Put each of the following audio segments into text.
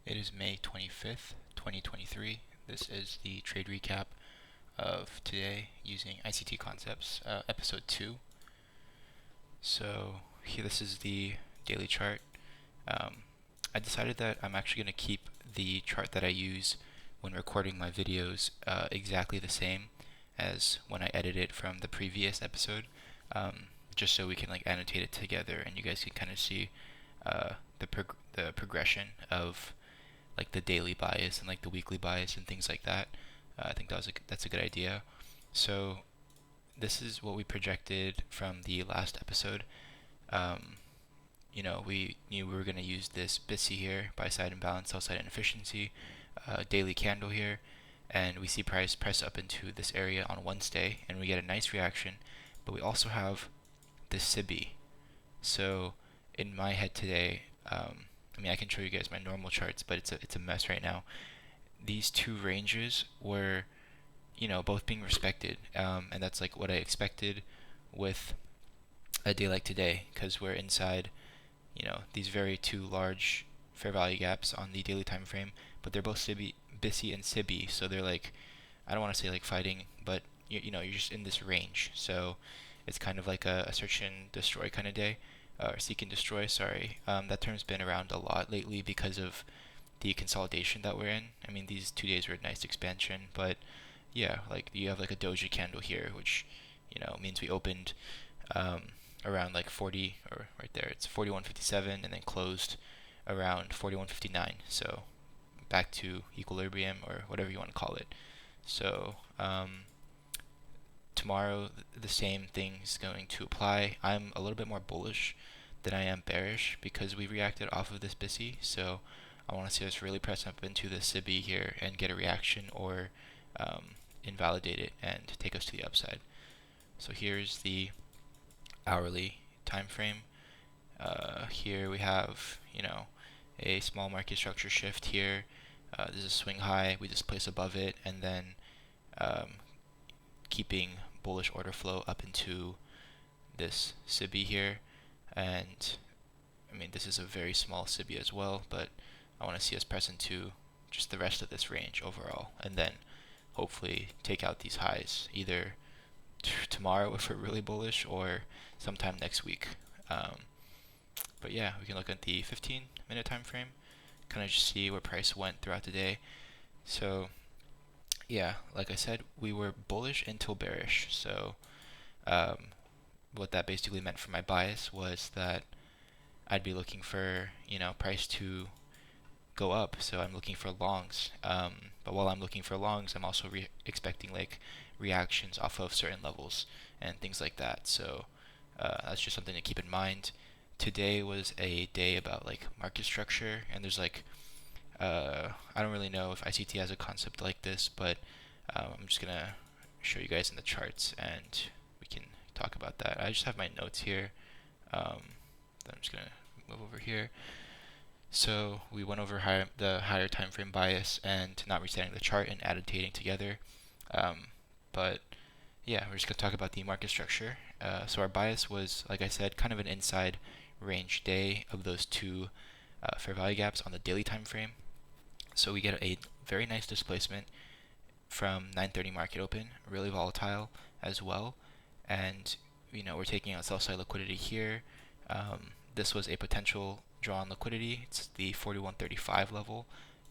It is May 25th, 2023. This is the trade recap of today using ICT concepts, episode 2. So here, this is the daily chart. Um, I decided that I'm actually going to keep the chart that I use when recording my videos exactly the same as when I edit it from the previous episode, just so we can like annotate it together and you guys can kind of see the progression of like the daily bias and like the weekly bias and things like that. I think that's a good idea. So this is what we projected from the last episode. Um, we knew we were going to use this BISI here, buy side imbalance, sell side inefficiency, daily candle here, and we see price up into this area on Wednesday, and we get a nice reaction. But we also have this SIBI. So in my head today, I can show you guys my normal charts, but it's a mess right now. These two ranges were, both being respected, and that's like what I expected with a day like today, because we're inside, these very two large fair value gaps on the daily time frame, but they're both BISI and SIBI, so they're like, I don't want to say like fighting, but you're just in this range, so it's kind of like a search and destroy kind of day, or seek and destroy. Sorry, that term's been around a lot lately because of the consolidation that we're in. I mean, these 2 days were a nice expansion, but yeah, like you have like a doji candle here, which means we opened um, around like 40, or right there, it's 41.57, and then closed around 41.59. So back to equilibrium or whatever you want to call it. So tomorrow the same thing's going to apply. I'm a little bit more bullish than I am bearish because we reacted off of this BISI. So I want to see us really press up into the SIBI here and get a reaction, or invalidate it and take us to the upside. So here's the hourly time frame. Here we have a small market structure shift here. This is a swing high. We just place above it, and then um, keeping bullish order flow up into this SIBI here. And this is a very small SIBI as well, but I want to see us press into just the rest of this range overall, and then hopefully take out these highs either tomorrow if we're really bullish, or sometime next week. But yeah, we can look at the 15-minute time frame, kind of just see where price went throughout the day. So yeah, like I said, we were bullish until bearish. So what that basically meant for my bias was that I'd be looking for price to go up, so I'm looking for longs. But while I'm looking for longs, I'm also expecting like reactions off of certain levels and things like that. So that's just something to keep in mind. Today was a day about like market structure, and there's like I don't really know if ICT has a concept like this, but I'm just gonna show you guys in the charts, and we can talk about that. I just have my notes here. Then I'm just gonna move over here. So we went over the higher time frame bias and not resetting the chart and annotating together. But yeah, we're just gonna talk about the market structure. So our bias was, like I said, kind of an inside range day of those two fair value gaps on the daily time frame. So we get a very nice displacement from 9:30 market open, really volatile as well, and we're taking out sell side liquidity here. This was a potential draw on liquidity. It's the 41.35 level,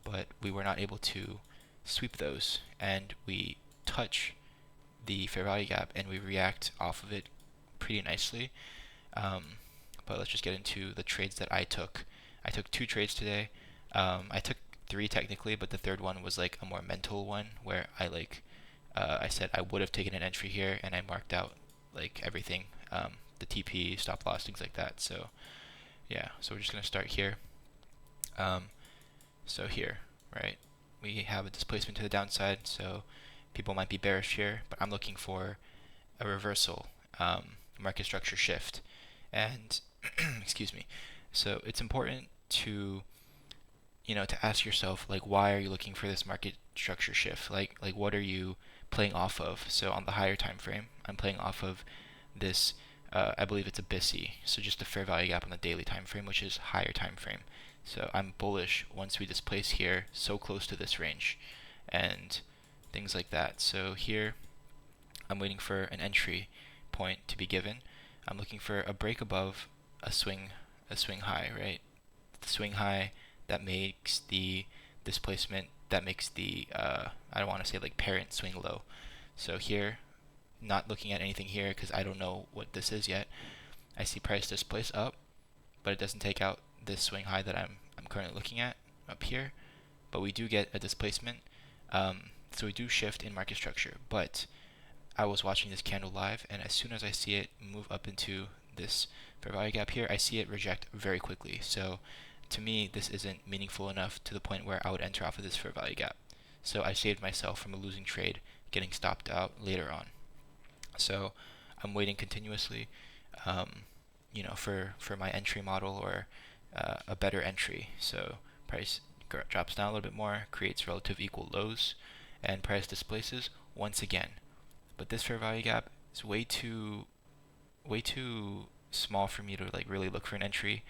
but we were not able to sweep those, and we touch the fair value gap and we react off of it pretty nicely. But let's just get into the trades that I took. I took 2 trades today. I took 3 technically, but the third one was like a more mental one where I said I would have taken an entry here, and I marked out like everything, the TP, stop loss, things like that. So yeah, so we're just gonna start here. So here, right, we have a displacement to the downside, so people might be bearish here, but I'm looking for a reversal, market structure shift, and excuse me. So it's important to to ask yourself, like, why are you looking for this market structure shift? Like what are you playing off of? So on the higher time frame, I'm playing off of this. I believe it's a BISI, so just a fair value gap on the daily time frame, which is higher time frame. So I'm bullish once we displace here so close to this range and things like that. So here I'm waiting for an entry point to be given. I'm looking for a break above a swing high, right? The swing high that makes the displacement, that makes the I don't want to say like parent swing low. So here, not looking at anything here because I don't know what this is yet. I see price displace up, but it doesn't take out this swing high that I'm currently looking at up here. But we do get a displacement, so we do shift in market structure. But I was watching this candle live, and as soon as I see it move up into this fair value gap here, I see it reject very quickly. So to me, this isn't meaningful enough to the point where I would enter off of this fair value gap. So I saved myself from a losing trade getting stopped out later on. So I'm waiting continuously, for my entry model or a better entry. So price drops down a little bit more, creates relative equal lows, and price displaces once again. But this fair value gap is way too small for me to like really look for an entry,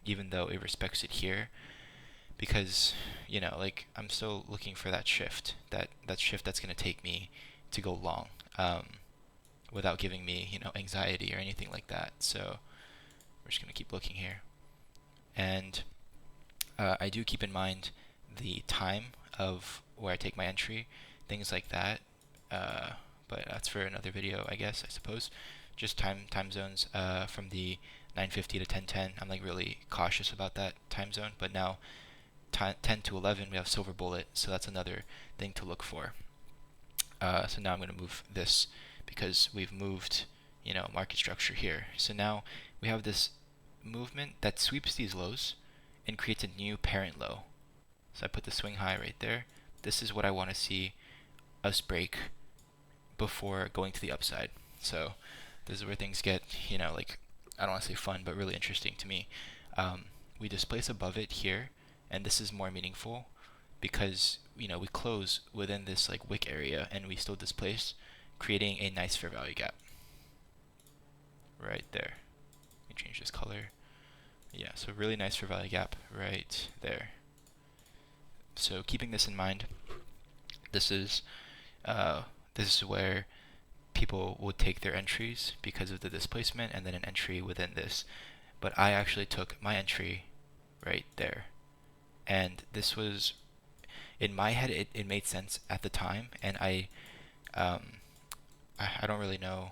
even though it respects it here, because like I'm still looking for that shift, that shift that's gonna take me to go long, without giving me anxiety or anything like that. So we're just gonna keep looking here, and I do keep in mind the time of where I take my entry, things like that. But that's for another video, I guess, I suppose. Just time zones from the 9:50 to 10:10. I'm like really cautious about that time zone. But now 10 to 11 we have silver bullet, so that's another thing to look for. So now I'm going to move this because we've moved market structure here. So now we have this movement that sweeps these lows and creates a new parent low. So I put the swing high right there. This is what I want to see us break before going to the upside. So this is where things get, like, I don't want to say fun, but really interesting to me. We displace above it here, and this is more meaningful because, we close within this like wick area and we still displace, creating a nice fair value gap. Right there. Let me change this color. Yeah, so really nice fair value gap right there. So keeping this in mind, this is where people would take their entries because of the displacement and then an entry within this. But I actually took my entry right there. And this was, in my head, it made sense at the time, and I don't really know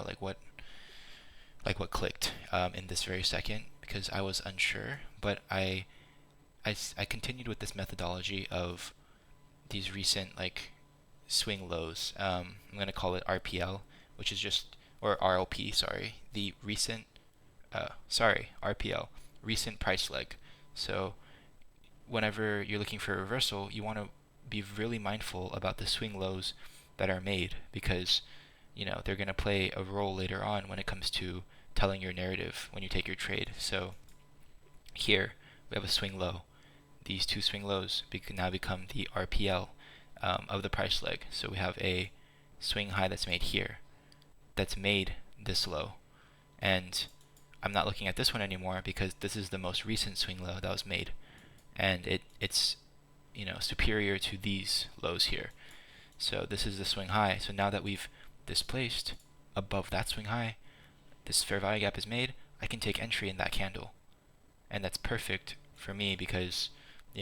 like what clicked in this very second because I was unsure, but I continued with this methodology of these recent like swing lows. I'm going to call it RPL, which is just, or RLP, sorry, the recent, RPL, recent price leg. So whenever you're looking for a reversal, you want to be really mindful about the swing lows that are made because they're going to play a role later on when it comes to telling your narrative when you take your trade. So here we have a swing low. These two swing lows now become the RPL of the price leg. So we have a swing high that's made here, that's made this low, and I'm not looking at this one anymore because this is the most recent swing low that was made, and it's superior to these lows here. So this is the swing high. So now that we've displaced above that swing high, this fair value gap is made, I can take entry in that candle, and that's perfect for me because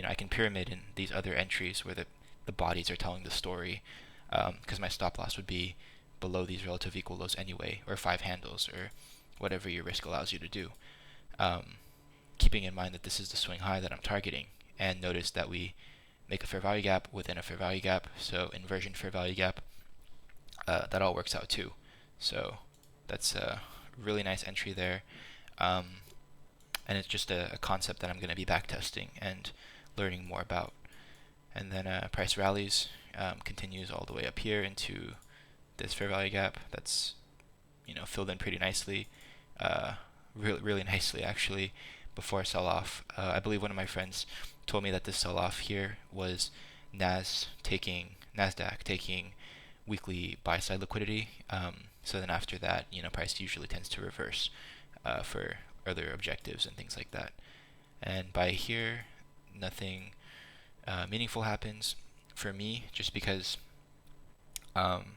I can pyramid in these other entries where the bodies are telling the story, because my stop loss would be below these relative equal lows anyway, or 5 handles, or whatever your risk allows you to do. Keeping in mind that this is the swing high that I'm targeting, and notice that we make a fair value gap within a fair value gap, so inversion fair value gap, that all works out too. So that's a really nice entry there, and it's just a concept that I'm going to be backtesting and learning more about. And then price rallies, continues all the way up here into this fair value gap that's filled in pretty nicely, really nicely actually, before sell off. I believe one of my friends told me that this sell off here was Nasdaq taking weekly buy side liquidity. So then after that, price usually tends to reverse for other objectives and things like that. And by here, nothing meaningful happens for me, just because um,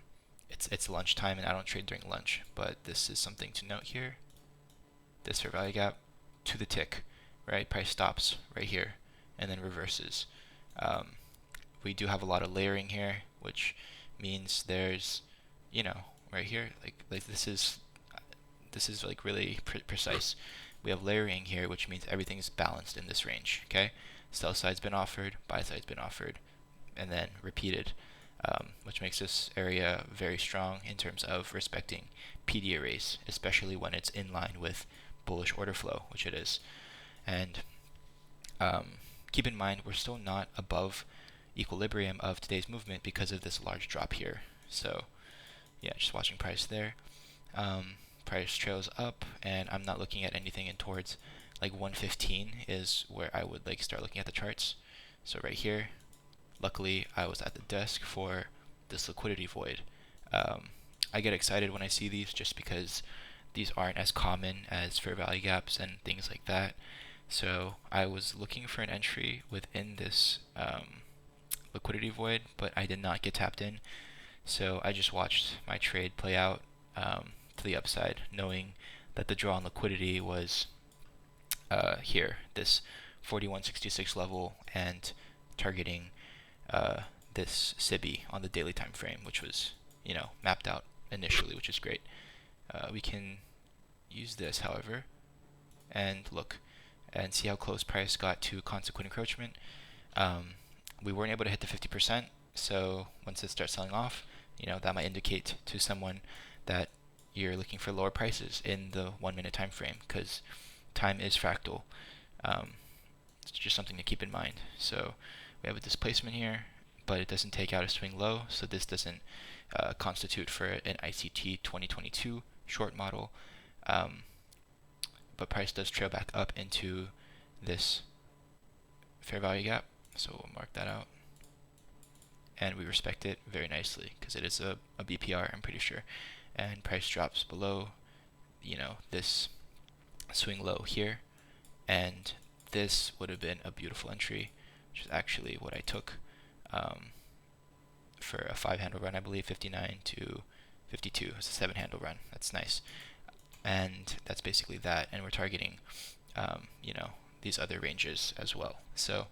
it's lunchtime and I don't trade during lunch. But this is something to note here. This fair value gap to the tick, right? Price stops right here and then reverses. Um, we do have a lot of layering here, which means there's, right here, like this is like really precise. We have layering here, which means everything's balanced in this range. Okay, sell side's been offered, buy side's been offered, and then repeated, which makes this area very strong in terms of respecting PD arrays, especially when it's in line with bullish order flow, which it is. And keep in mind, we're still not above equilibrium of today's movement because of this large drop here. So yeah, just watching price there. Price trails up, and I'm not looking at anything in towards like 115 is where I would like start looking at the charts. So right here, luckily I was at the desk for this liquidity void. I get excited when I see these just because these aren't as common as fair value gaps and things like that. So I was looking for an entry within this liquidity void, but I did not get tapped in. So I just watched my trade play out to the upside, knowing that the draw on liquidity was here, this 41.66 level, and targeting this SIBI on the daily time frame, which was mapped out initially, which is great. We can use this, however, and look and see how close price got to consequent encroachment. We weren't able to hit the 50%, so once it starts selling off, that might indicate to someone that you're looking for lower prices in the 1 minute time frame, because time is fractal. It's just something to keep in mind. So we have a displacement here, but it doesn't take out a swing low, so this doesn't constitute for an ICT 2022 short model. But price does trail back up into this fair value gap, so we'll mark that out. And we respect it very nicely because it is a BPR, I'm pretty sure. And price drops below, this swing low here, and this would have been a beautiful entry, which is actually what I took for a 5-handle run, I believe, 59 to 52. It's a 7-handle run. That's nice. And that's basically that. And we're targeting, these other ranges as well. So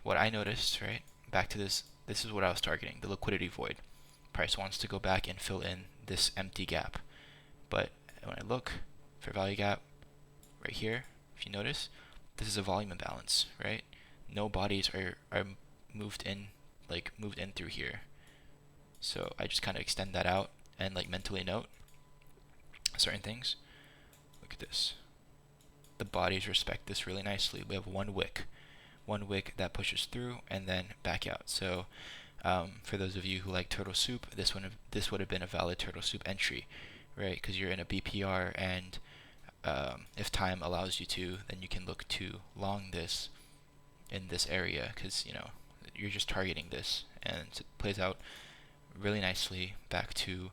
what I noticed, right, back to this is what I was targeting, the liquidity void. Price wants to go back and fill in this empty gap. But when I look for value gap right here, if you notice, this is a volume imbalance, right? No bodies are moved in through here. So I just kind of extend that out and mentally note certain things. Look at this. The bodies respect this really nicely. We have one wick that pushes through and then back out. So for those of you who like turtle soup, this would have been a valid turtle soup entry, right? Because you're in a BPR, and if time allows you to, then you can look to long this in this area, because you're just targeting this, and it plays out really nicely back to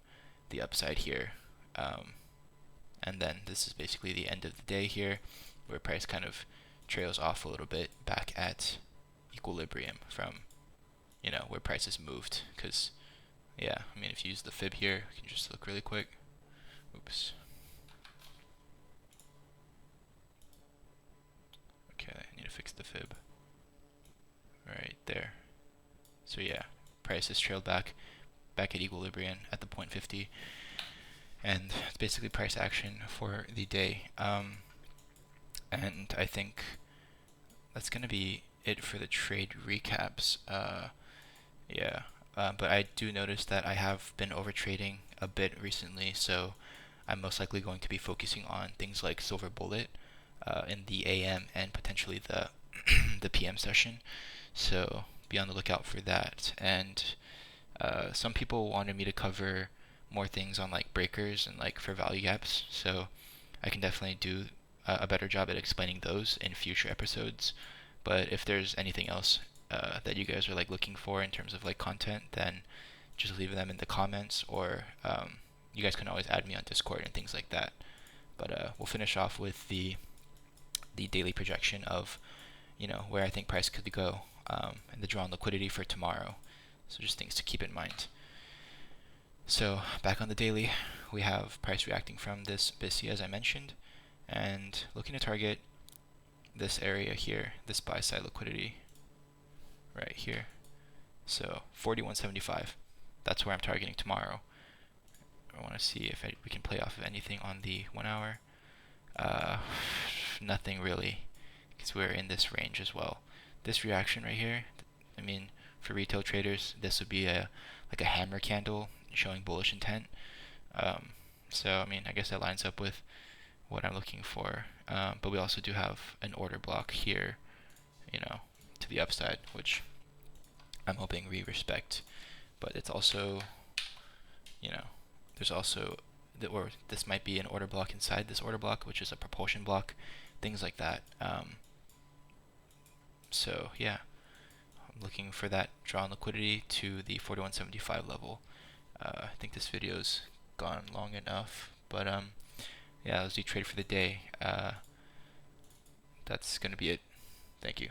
the upside here. And then this is basically the end of the day here, where price kind of trails off a little bit back at equilibrium from where prices moved. Because if you use the fib here, we can just look really quick. Oops. Okay, I need to fix the fib right there. So price has trailed back at equilibrium at the 0.50, and it's basically price action for the day. And I think that's gonna be it for the trade recaps. But I do notice that I have been over trading a bit recently, so I'm most likely going to be focusing on things like Silver Bullet in the AM and potentially the the PM session. So be on the lookout for that. And some people wanted me to cover more things on breakers and fair value gaps, so I can definitely do a better job at explaining those in future episodes. But if there's anything else that you guys are looking for in terms of content, then just leave them in the comments, or you guys can always add me on Discord and things like that. But we'll finish off with the the daily projection of, where I think price could go, and the drawn liquidity for tomorrow. So just things to keep in mind. So back on the daily, we have price reacting from this BISI as I mentioned, and looking to target this area here, this buy side liquidity right here. So 41.75, that's where I'm targeting tomorrow. I want to see if we can play off of anything on the 1 hour. Nothing really, because we're in this range as well. This reaction right here, I mean, for retail traders, this would be like a hammer candle showing bullish intent. So I mean, I guess that lines up with what I'm looking for. But we also do have an order block here, to the upside, which I'm hoping we respect. But it's also, there's also, or this might be an order block inside this order block, which is a propulsion block, things like that. So yeah, I'm looking for that drawn liquidity to the 41.75 level. I think this video's gone long enough, but yeah, let's do trade for the day. That's gonna be it. Thank you.